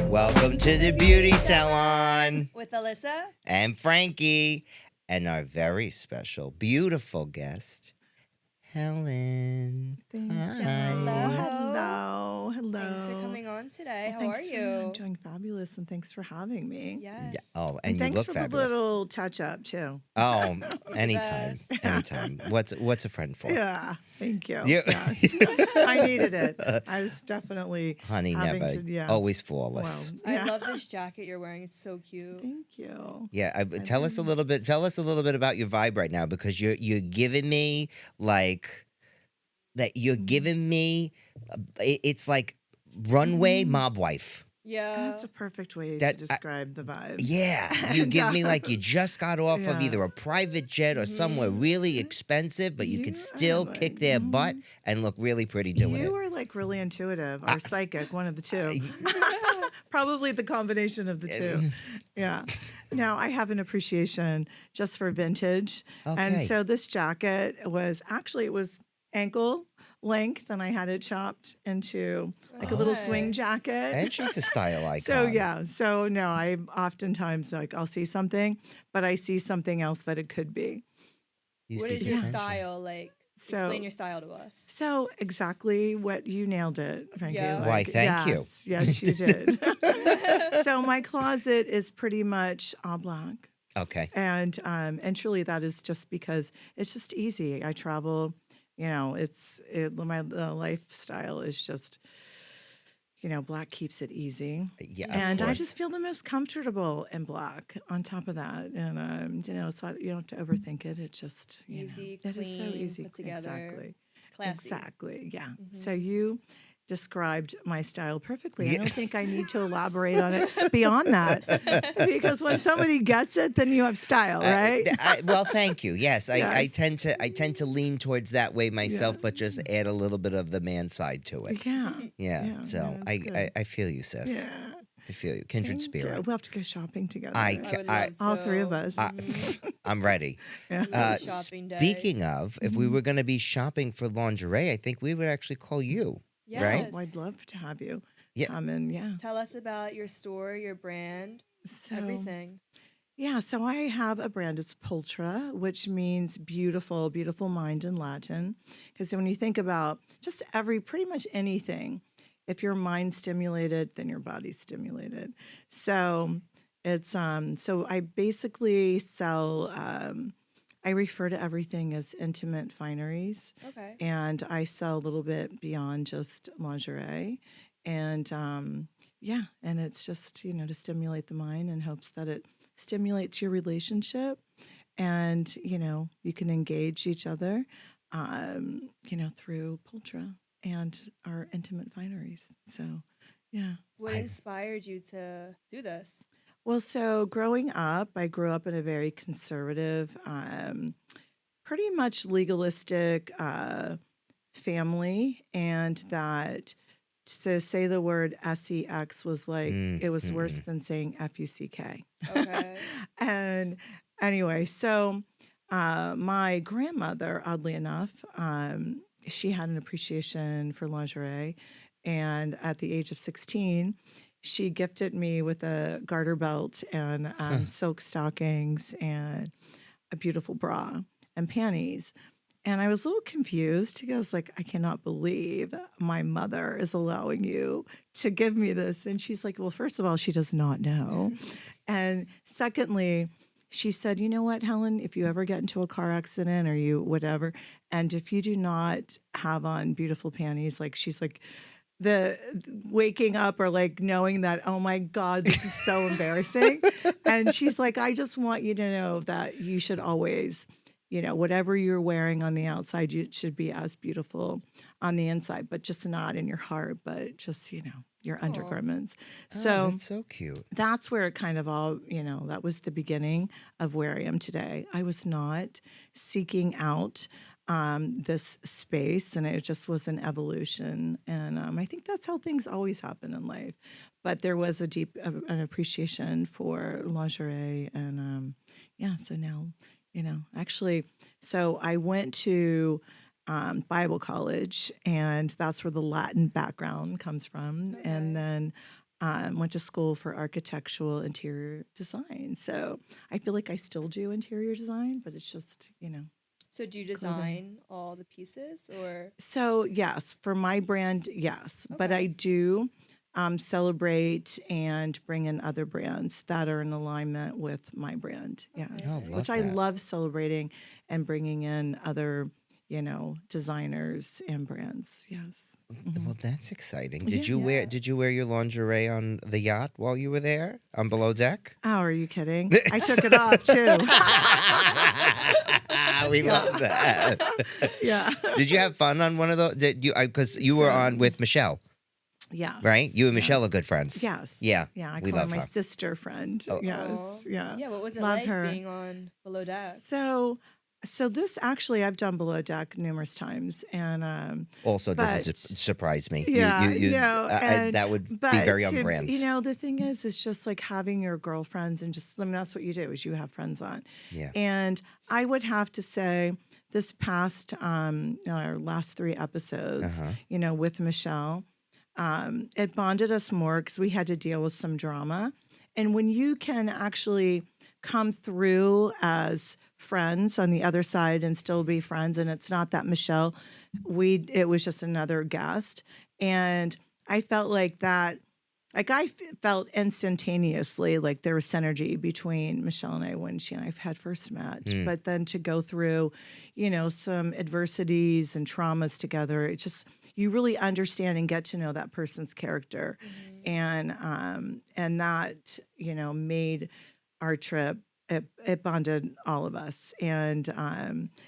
Welcome to the Beauty Salon with Alyssa and Frankie and our very special, beautiful guest, Helen. Thank Hi. you. Hello. Hello. Thanks for coming on today. How are I'm you? doing fabulous, and thanks for having me. Yes. Yeah. Oh, and you thanks look for fabulous. the little touch-up, too. Oh, the anytime, best. anytime. What's a friend for? Yeah, thank you. You- Yes. I needed it. I was definitely Honey, having never. to, yeah. Always flawless. Well, yeah. I love this jacket you're wearing. It's so cute. Thank you. Yeah, tell us a little bit. Tell us a little bit about your vibe right now, because you're giving me like that. You're giving me. It's like runway mob wife. Yeah. That's a perfect way That- to describe the vibe. Yeah, you give me like you just got off of Yeah. either a private jet or somewhere really expensive, but you could You are still like- kick their butt and look really pretty doing You it. are like really intuitive or psychic, one of the two. Probably the combination of the two. Yeah. Now I have an appreciation just for vintage. Okay. And so this jacket was actually, it was ankle length, and I had it chopped into like a little swing Okay. jacket. And she's a style icon. So yeah, so no, I oftentimes like I'll see something, but I see something else that it could be. You What see is the your potential. style like? So- Explain your style to us. So exactly what you nailed it, Frankie. Yeah. Why, thank you. Yes, you did. So my closet is pretty much all black. Okay. And truly that is just because it's just easy. I travel, my lifestyle is just, black keeps it easy. Yeah. And of I course. just feel the most comfortable in black on top of that. And, so you don't have to overthink it. It's just, Easy, it is so clean, easy. put together, Exactly. Classy. Exactly. Yeah. Mhm. So you described my style perfectly. I Yeah. don't think I need to elaborate on it beyond that, because when somebody gets it, then you have style, right? Well, thank you. Yes, I Yes. tend to lean towards that way myself, Yeah. but just add a little bit of the man side to it. Yeah. Yeah. Yeah, So no, it's good. I feel you, sis. Yeah. I feel you. Kindred Thank you. spirit. We'll have to go shopping together. I I ca- would I- love All three of to. us. Mhm. I'm ready. Yeah. Love shopping day. Speaking of, if we were going to be shopping for lingerie, I think we would actually call you. right? Oh, I'd love to have you Yeah. come and Tell us about your store, your brand, So, everything. Yeah, so I have a brand. It's Pulchra, which means beautiful, beautiful mind in Latin. Because when you think about just pretty much anything, if your mind's stimulated, then your body's stimulated. So it's so I basically sell. I refer to everything as intimate fineries, Okay. and I sell a little bit beyond just lingerie. And and it's just to stimulate the mind in hopes that it stimulates your relationship, and you can engage each other through Pulchra and our intimate fineries. So yeah. What I- inspired you to do this? Well, so growing up, I grew up in a very conservative, pretty much legalistic family, and that to say the word sex was like it was worse than saying fuck. Okay. And anyway, so my grandmother, oddly enough, she had an appreciation for lingerie, and at the age of 16, she gifted me with a garter belt and silk stockings and a beautiful bra and panties. And I was a little confused. She goes like, I cannot believe my mother is allowing you to give me this. And she's like, well, first of all, she does not know. And secondly, she said, you know what, Helen, if you ever get into a car accident or you whatever, and if you do not have on beautiful panties, like she's like, the waking up or like knowing that, oh my God, this is so embarrassing. And she's like, I just want you to know that you should always, whatever you're wearing on the outside, you should be as beautiful on the inside, but just not in your heart, but just, your undergarments. Oh, So that's so cute. that's where it kind of all, that was the beginning of where I am today. I was not seeking out this space, and it just was an evolution. And I think that's how things always happen in life. But there was a deep an appreciation for lingerie, and so now, actually, so I went to Bible college, and that's where the Latin background comes from. And Okay. then went to school for architectural interior design. So I feel like I still do interior design, but it's just, So do you clothing. design all the pieces or So yes, for my brand, yes, but I okay. do celebrate and bring in other brands that are in alignment with my brand. Okay, Oh, Yes, great. which love I that. love celebrating and bringing in other, designers and brands. Yes. Hmm. Well, that's exciting. Yeah. Yeah. Did you wear your lingerie on the yacht while you were there on below deck? Oh, are you kidding? I took it off too. We Yeah. love that. Yeah. Did you have fun on one of those? Did you? Because you were So on with Michelle, right? yes, You and yes, Michelle are good friends. yes. Yeah, Yeah, I we call her love my her. sister friend. Oh, Yes, Oh. yeah. Yeah, what was it Love like her. being on Below Deck? So so this actually I've done below deck numerous times and also doesn't but surprise me. yeah, and That would be but very on brand. the thing is it's just like having your girlfriends and just that's what you do is you have friends on. Yeah. And I would have to say this past our last 3 Uh episodes, huh. with Michelle, it bonded us more because we had to deal with some drama. And when you can actually come through as friends on the other side and still be friends, and it's not that Michelle, it was just another guest. And I felt like that, like felt instantaneously like there was synergy between Michelle and I when she and I had first met. Mm. But then to go through, some adversities and traumas together, it just you really understand and get to know that person's character, Mhm. and that made our trip. It bonded all of us, and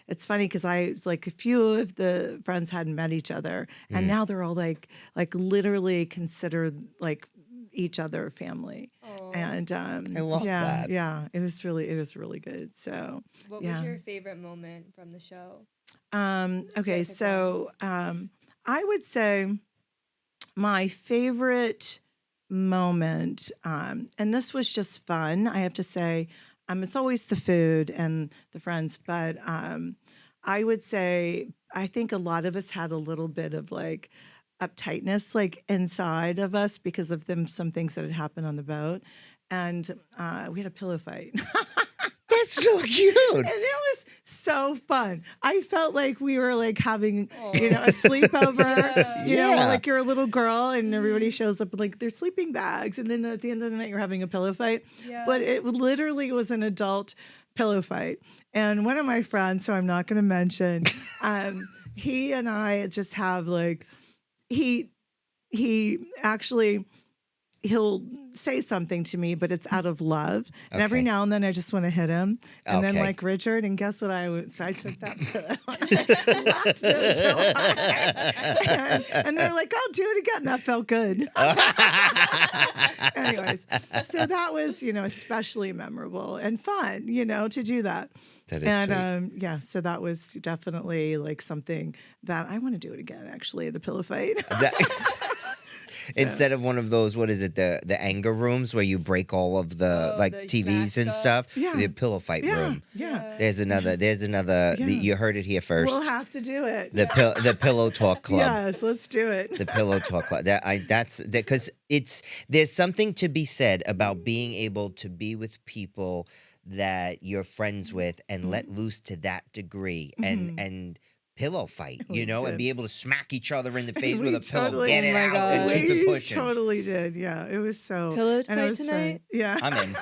it's funny because I like a few of the friends hadn't met each other, and Mm. now they're all like literally considered like each other family. Oh. And I love yeah, that. yeah, it was really good. So What was yeah. your favorite moment from the show? You Okay, guys pick one. so I would say my favorite moment, and this was just fun, I have to say. It's always the food and the friends, but I would say I think a lot of us had a little bit of like uptightness like inside of us because of some things that had happened on the boat, and we had a pillow fight. That's so cute. And it was so fun. I felt like we were like having, Oh. a sleepover, Yeah. when Yeah. like you're a little girl and everybody Mhm. shows up with like their sleeping bags. And then at the end of the night, you're having a pillow fight. Yeah. But it literally was an adult pillow fight. And one of my friends, so I'm not going to mention, he and I just have like, he actually he'll say something to me, but it's out of love. And every Okay. now and then I just want to hit him. And then Okay. like Richard, and guess what so I took that pillow and I whacked them so hard. And they're like, I'll do it again. That felt good. Anyways, so that was, especially memorable and fun, to do that. That is And sweet. yeah, so that was definitely like something that I want to do it again, actually, the pillow fight. That- So- Instead of one of those, what is it, the anger rooms where you break all of the Oh, like the TVs and smashed stuff? Yeah. The pillow fight Yeah, room. yeah. There's another. Yeah. You heard it here first. We'll have to do it. The pillow talk club. Yes, let's do it. The pillow talk club. That's because there's something to be said about being able to be with people that you're friends with and let loose to that degree Mhm. and pillow fight, We and did. be able to smack each other in the face We with a pillow, totally- get Oh it my out, and gosh. keep it We pushing. totally did. Yeah, it was so. Pillow and it fight was fun. tonight? Yeah. I'm in.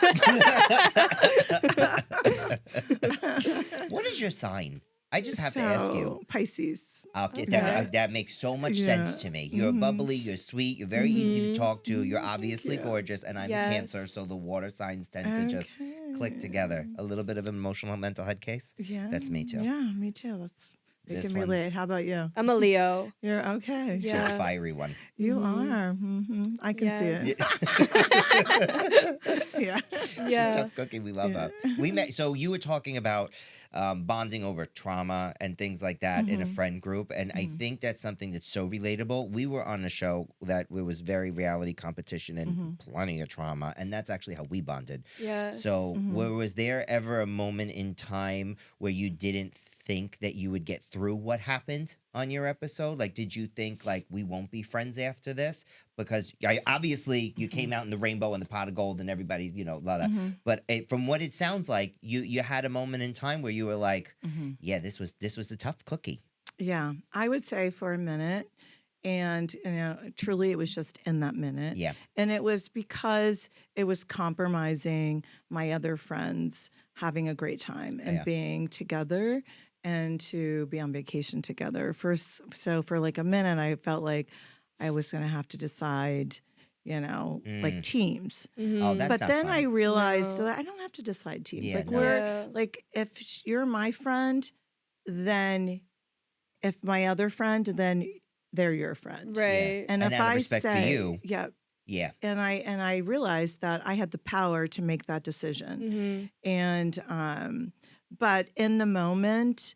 What is your sign? I just have to ask you. So, Pisces. Okay, Okay. that makes so much Yeah. sense to me. You're Mhm. bubbly, you're sweet, you're very easy to Mhm. talk to, you're Thank obviously you. gorgeous, and I'm a Cancer, Yes. so the water signs tend to just click together. A little bit of an emotional mental head case. Yeah. That's me too. Yeah, me too. We This can relate. one's- How about you? I'm a Leo. You're okay. She's Yeah. a fiery one. You Mhm. are. I can Yes. see it. Yeah. She's a Yeah. tough cookie. We love her. We met. So you were talking about bonding over trauma and things like that in a Mhm. friend group, and I Mhm. think that's something that's so relatable. We were on a show that it was very reality competition and Mhm. plenty of trauma, and that's actually how we bonded. Yes. So, Mhm. was there ever a moment in time where you didn't think that you would get through what happened on your episode? Like, did you think like we won't be friends after this? Because obviously you came out in the rainbow and the pot of gold and everybody, blah, blah. Mm-hmm. But from what it sounds like, you had a moment in time where you were like, Mm-hmm. yeah, this was a tough cookie. Yeah, I would say for a minute. And, truly, it was just in that minute. Yeah. And it was because it was compromising my other friends having a great time and Yeah. being together and to be on vacation together. So for like a minute, I felt like I was going to have to decide, like teams. Oh, that's But not then fun. I realized No. that I don't have to decide teams. Yeah, Like no. Yeah. like if you're my friend, then if my other friend, then they're your friend. Right. And And if out of I respect for say, you. yeah, Yeah. and I realized that I had the power to make that decision. And but in the moment,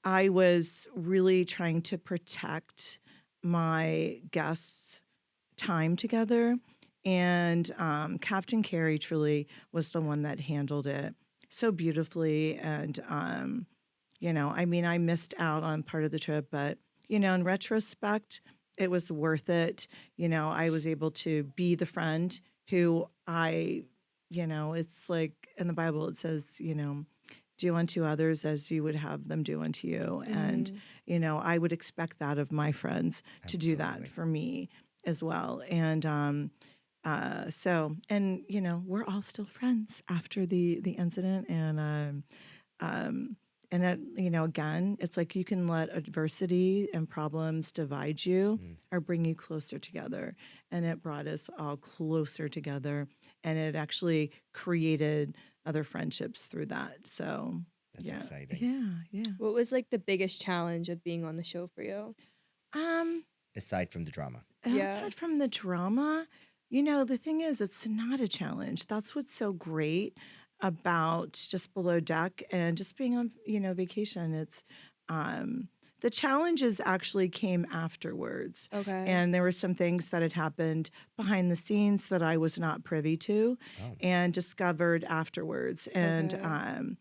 I was really trying to protect my guests' time together. And Captain Carey truly was the one that handled it so beautifully. And I mean, I missed out on part of the trip, but in retrospect, it was worth it. I was able to be the friend who it's like in the Bible, it says, do unto others as you would have them do unto you. And, I would expect that of my friends to do that Absolutely. for me as well. And, we're all still friends after the incident. And it, again, it's like you can let adversity and problems divide you or bring you closer together. And it brought us all closer together. And it actually created other friendships through that. So, That's exciting. Yeah. What was like the biggest challenge of being on the show for you? Aside from the drama. Yeah. Aside from the drama, the thing is, it's not a challenge. That's what's so great about just below deck and just being on, vacation. It's the challenges actually came afterwards. Okay. And there were some things that had happened behind the scenes that I was not privy to Oh. and discovered afterwards. And Okay. and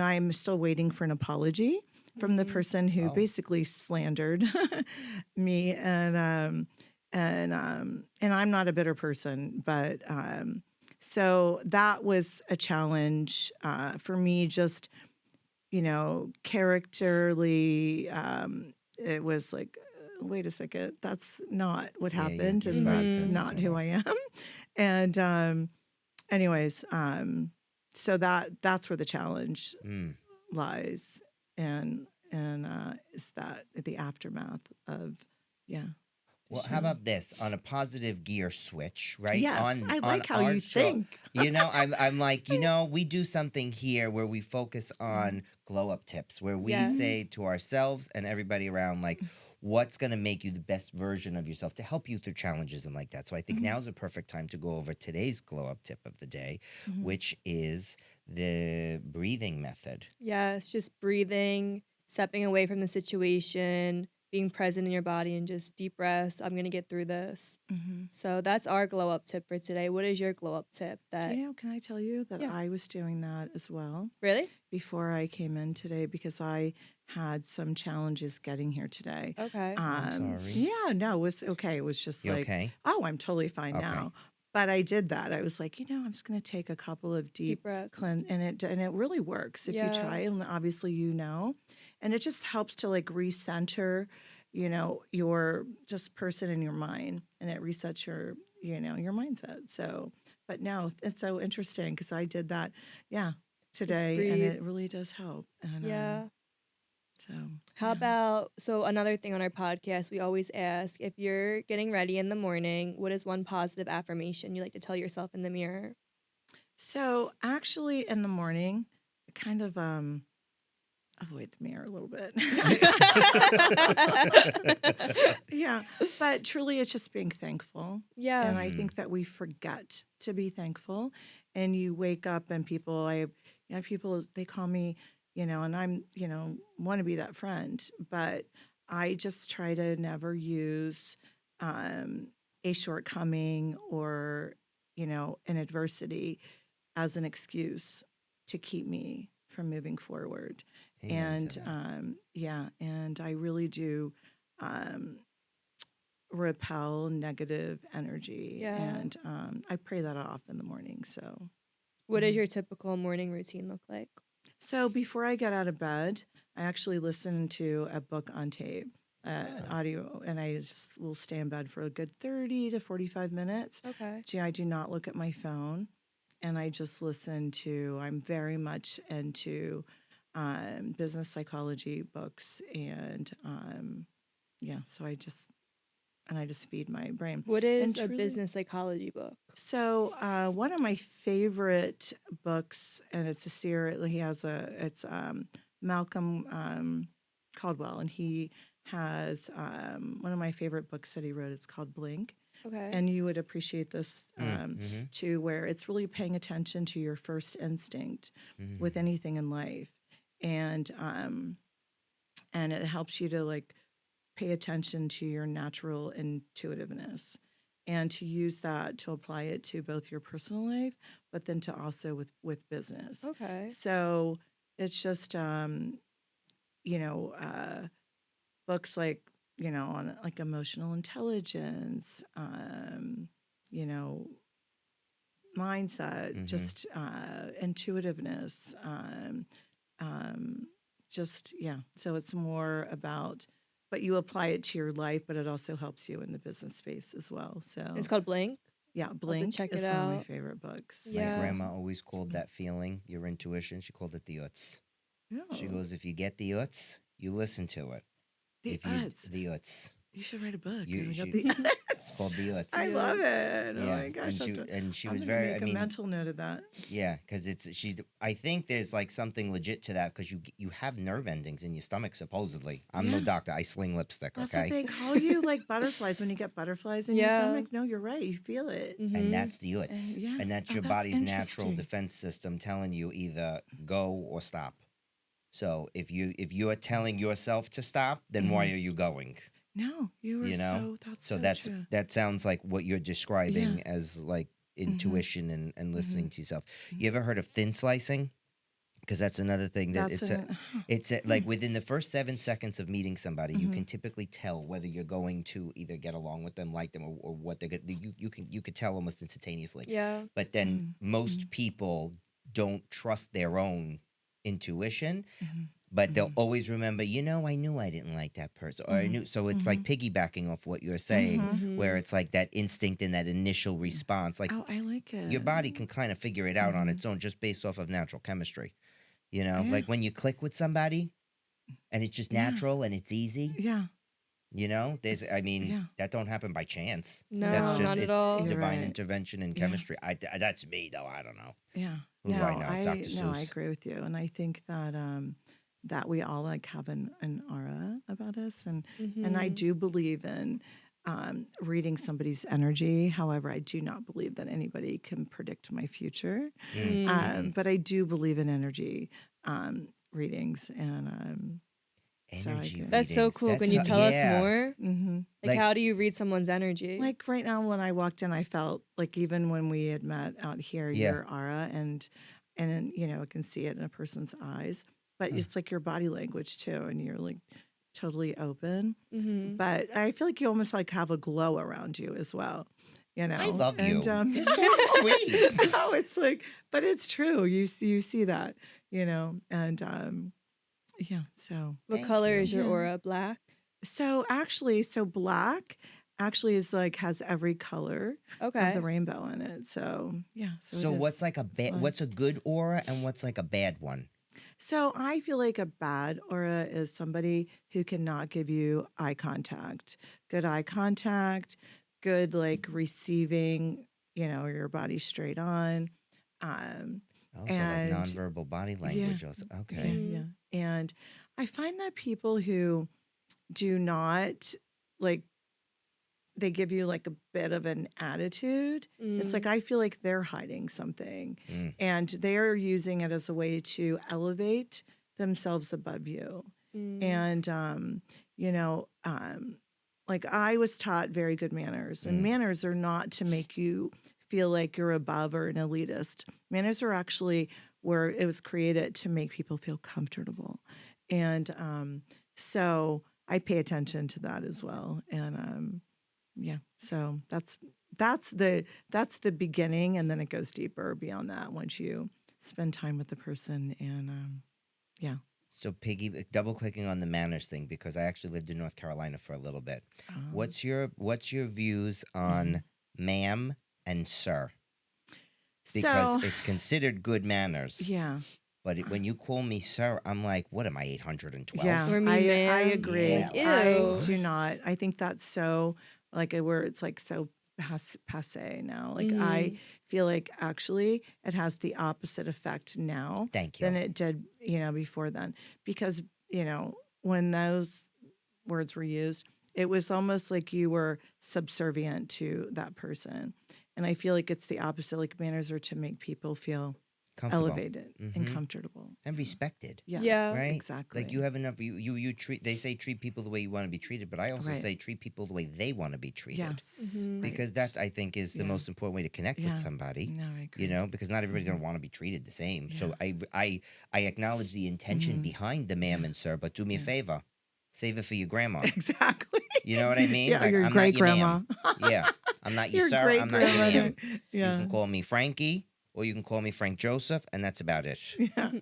I'm still waiting for an apology from the person who Oh. basically slandered me. And I'm not a bitter person, but so that was a challenge for me. Just characterly, it was like, wait a second, that's not what Yeah, happened, your and spidey that's senses not went who off. I am. And anyways, so that's where the challenge lies, and is that the aftermath of the Well, how show. about this on a positive gear switch, right? Yes, I on like how our you show, think. I'm like, we do something here where we focus on glow up tips, where we Yes. say to ourselves and everybody around, like, what's going to make you the best version of yourself to help you through challenges and like that. So I think now's a perfect time to go over today's glow up tip of the day, which is the breathing method. Yes, just breathing, stepping away from the situation, being present in your body, and just deep breaths. I'm gonna get through this. So that's our glow up tip for today. What is your glow up tip? Do can I tell you that Yeah. I was doing that as well Really? before I came in today because I had some challenges getting here today. Okay. I'm sorry. Yeah, no, it was okay. It was just You like, okay? oh, I'm totally fine Okay. now. But I did that. I was like, I'm just going to take a couple of deep breaths. cleanse, and it really works if you Yeah. try. And obviously, and it just helps to like recenter, your just person in your mind, and it resets your mindset. So, but no, it's so interesting because I did that, today, and breathe. it really does help. And Yeah. so How about, so another thing on our podcast, we always ask if you're getting ready in the morning, what is one positive affirmation you like to tell yourself in the mirror? So actually, in the morning, I kind of avoid the mirror a little bit. Yeah, but truly, it's just being thankful. Yeah. And I think that we forget to be thankful. And you wake up, and people they call me, and I'm want to be that friend, but I just try to never use a shortcoming or an adversity as an excuse to keep me from moving forward. Amen to And that. yeah, and I really do um, repel negative energy, Yeah. and I pray that off in the morning. So, What does mhm. your typical morning routine look like? So before I get out of bed, I actually listen to a book on tape, Ah, audio, and I just will stay in bed for a good 30 to 45 minutes. Okay. See, I do not look at my phone, and I just listen to, I'm very much into business psychology books, and yeah, so I just feed my brain. What And is a truly, business psychology book? so one of my favorite books, and it's a series. He has it's Malcolm Caldwell, and he has one of my favorite books that he wrote. It's called Blink, Okay. and you would appreciate this mm-hmm, too, where it's really paying attention to your first instinct mm-hmm, with anything in life, and and it helps you to like pay attention to your natural intuitiveness and to use that to apply it to both your personal life but then to also with business. Okay. So it's just you know books like on like emotional intelligence, you know mindset, mm-hmm. just intuitiveness, um, just yeah. So it's more about, but you apply it to your life, but it also helps you in the business space as well. It's So called Blank. yeah, I'll have to Blink check it is one of my out. favorite books. My Yeah. grandma always called that feeling, your intuition, she called it the uts. She Oh, goes, if you get the uts, you listen to it. the If you Uts. the uts, You should write a book. you I got she the it's Uts. called the I uts. love Yes. it. Oh Yeah, my gosh, and she I'm was gonna very. I make a mean, mental note of that. yeah, because it's she. I think there's like something legit to that because you have nerve endings in your stomach supposedly. I'm no Yeah. doctor. I sling lipstick. That's what Okay, they call you, like butterflies. When you get butterflies in your Yeah. stomach, no, you're right. You feel it. and Mm-hmm. that's the And uts, yeah. and that's Oh, your that's body's natural interesting. defense system telling you either go or stop. So if you're telling yourself to stop, then why Hmm. are you going? No, you were You know. that's So so true. that sounds like what you're Yeah. describing as like Hmm. intuition and Hmm. listening to yourself. You ever heard of thin slicing? Because that's another thing that That's an, huh. like within the first 7 seconds of meeting somebody, you Hmm. can typically tell whether you're going to either get along with them, like them, or what they're good. You could tell almost instantaneously. Yeah. But then Hmm. most people don't trust their own intuition, Hmm. but they'll Hmm. always remember, I knew I didn't like that person, or I Hmm. knew. So it's Hmm. like piggybacking off what you're saying, Hmm. where Mm-hmm. it's like that instinct and that initial response, like Oh, I like your it. body can kind of figure it out on Hmm. its own just based off of natural chemistry. Yeah. Like when you click with somebody and it's just Yeah. natural and it's easy, Yeah. I It's mean, yeah. that don't happen by chance. That's No, just, not No, at it's all. you're divine right. intervention and Yeah. chemistry. That's me though. I don't know. Yeah. Who do I No, know? I Dr. no, I Seuss. agree with you. And I think that that we all like have an aura about us. And I Mm-hmm. do believe in reading somebody's energy. However, I do not believe that anybody can predict my future. Mm-hmm. But I do believe in energy readings, and so I Energy can. That's so readings. cool. That's Can you so, tell us yeah. more? Hmm. Like, Like, how do you read someone's energy? Like right now, when I walked in, I felt like even when we had met out here, yeah. your aura, and then, I can see it in a person's eyes, but Huh. it's like your body language too, and you're like totally open. Mm-hmm. But I feel like you almost like have a glow around you as well, I love and you. You're so sweet. no, it's like, but it's true. You see that, and yeah. So What Thank color you. is your yeah. aura? Black? So black actually is like has every color of the Okay. rainbow in it. So yeah, so it So is. what's like a It's fun. what's a good aura and what's like a bad one? So I feel like a bad aura is somebody who cannot give you eye contact. Good eye contact, good like receiving, your body straight on. Um Also, like and nonverbal body yeah, language. Also, yeah, okay. Mm-hmm. yeah. And I find that people who do not like they give you like a bit of an attitude. It's like Mm. I feel like they're hiding something Mm. and they're using it as a way to elevate themselves above you. Mm. And you know, like I was taught very good manners, and Mm. manners are not to make you feel like you're above or an elitist. Manners are actually where it was created to make people feel comfortable. And so I pay attention to that as well. And yeah, so that's the beginning, and then it goes deeper beyond that once you spend time with the person. And yeah. So double clicking on the manners thing, because I actually lived in North Carolina for a little bit. Um, What's your views on ma'am and sir? Because so it's considered good manners. yeah. But when you call me sir, I'm like, what am I, 812? Yeah, Or me, I ma'am. agree. Yeah. I Ew. do not. I think that's so like a word. It's like so passe now. Like I feel like actually it has the opposite effect now Thank you. than it did, before then. Because when those words were used, it was almost like you were subservient to that person, and I feel like it's the opposite. Like manners are to make people feel Comfortable. elevated and comfortable And respected. Yes, Yeah. Right? exactly. Like you have enough, you treat, they say treat people the way you want to be treated, but I also Right. say treat people the way they want to be treated. Yes, Because right. that's, I think, is the Yeah. most important way to connect with somebody. No, I agree. Because not everybody's going to want to be treated the same. So Yeah. I acknowledge the intention behind the ma'am and sir, but do me a favor. Save it for your grandma. Exactly. You know what I mean? Yeah, Like, your I'm great not your grandma. ma'am. Yeah. I'm not your Your sir. great I'm not your grandmother. ma'am. Yeah. You can call me Frankie, or you can call me Frank Joseph, and that's about it. Yeah.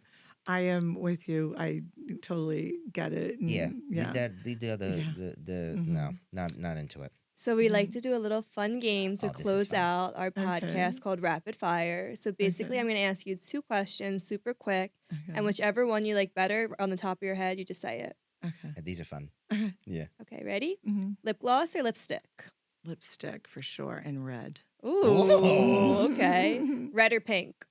I am with you. I totally get it. And Yeah. Yeah. Leave the other, Yeah. no, not into it. So we like to do a little fun game to Oh, this is close fun. out our Okay. podcast called Rapid Fire. So basically, Okay. I'm going to ask you 2 questions super quick, Okay. and whichever one you like better on the top of your head, you just say it. Okay. These are fun. Okay. Yeah. Okay, ready? Mm-hmm. Lip gloss or lipstick? Lipstick for sure, and red. Ooh, okay. Red or pink?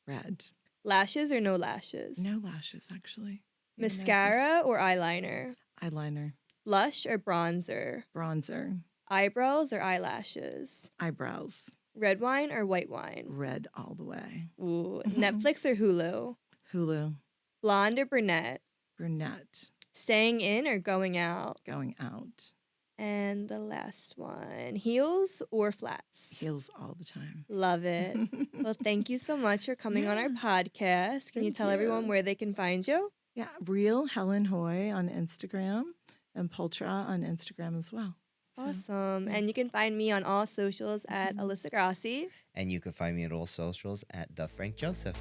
Red. Lashes or no lashes? No lashes, actually. Mascara or eyeliner? Eyeliner. Blush or bronzer? Bronzer. Eyebrows or eyelashes? Eyebrows. Red wine or white wine? Red all the way. Ooh, Netflix or Hulu? Hulu. Blonde or brunette? Brunette. Staying in or going out? Going out. And the last one, heels or flats? Heels all the time. Love it. Well, thank you so much for coming on our Yeah. podcast. Can you Thank tell everyone you. where they can find you? Yeah, real Helen Hoey on Instagram and Pulchra on Instagram as well. So, Awesome. yeah. And you can find me on all socials at Alyssa Grassi. And you can find me at all socials at the Frank Joseph.